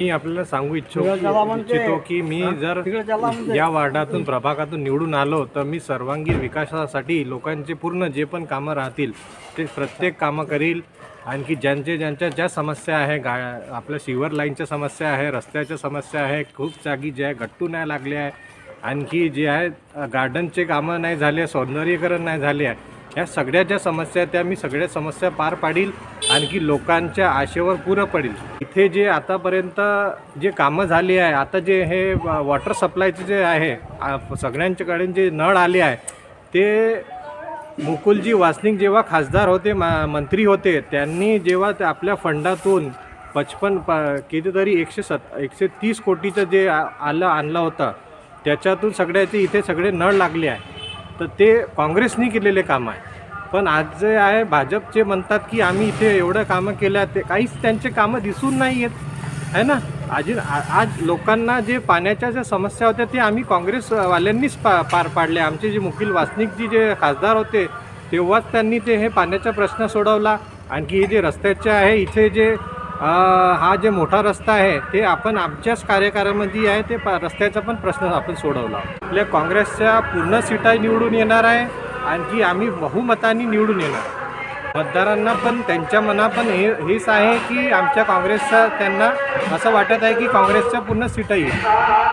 मी आपल्याला सांगू इच्छितो की मी जर या वार्डातून प्रभागातून निवडून आलो तर मी सर्वांगीण विकासासाठी लोकांचे पूर्ण जे पण कामं राहतील ते प्रत्येक कामं करील। आणखी ज्यांच्या ज्या समस्या आहे आपल्या सिवर लाईनच्या समस्या आहे, रस्त्याच्या समस्या आहे, खूप जागी जे आहे गट्टू नाही लागले आहे, आणखी जे आहे गार्डनचे कामं नाही झाले, सौंदर्यीकरण नाही झाले आहे, ह्या सगळ्या ज्या समस्या त्या मी सगळ्या समस्या पार पाडील। आणखी लोकांच्या आशेवर पुरं पडेल। इथे जे आतापर्यंत जे कामं झाली आहे, आता जे हे वॉटर सप्लायचे जे आहे सगळ्यांच्याकडे जे नळ आले आहे ते मुकुलजी वासनिक जेव्हा खासदार होते, मंत्री होते, त्यांनी जेव्हा आपल्या फंडातून 55 कितीतरी 130 कोटीचं जे आणलं होतं त्याच्यातून सगळ्याचे इथे सगळे नळ लागले आहे। तर ते काँग्रेसनी केलेले काम आहे। पण आज जे आहे भाजपचे म्हणतात की आम्ही इथे एवढं कामं केलं, ते काहीच त्यांचे कामं दिसून नाही येत आहे ना। आज लोकांना जे पाण्याच्या ज्या समस्या होत्या ते आम्ही काँग्रेसवाल्यांनीच पार पाडले। आमचे जे मुकुल वासनिकजी जे खासदार होते तेव्हाच त्यांनी ते हे पाण्याचा प्रश्न सोडवला। आणखी हे जे रस्त्याचे आहे इथे जे हा जे मोठा रस्ता आहे ते आपण आमच्याच कार्यकाळामध्ये आहे ते रस्त्याचा पण प्रश्न आपण सोडवला। आपल्या काँग्रेसच्या पूर्ण सीटा निवडून येणार आहे, आणखी आम्ही बहुमताने निवडून येणार। मतदारांना पण त्यांच्या मना पण हेच आहे की आमच्या काँग्रेसचा त्यांना असं वाटत आहे की काँग्रेसच्या पूर्ण सीटा येईल।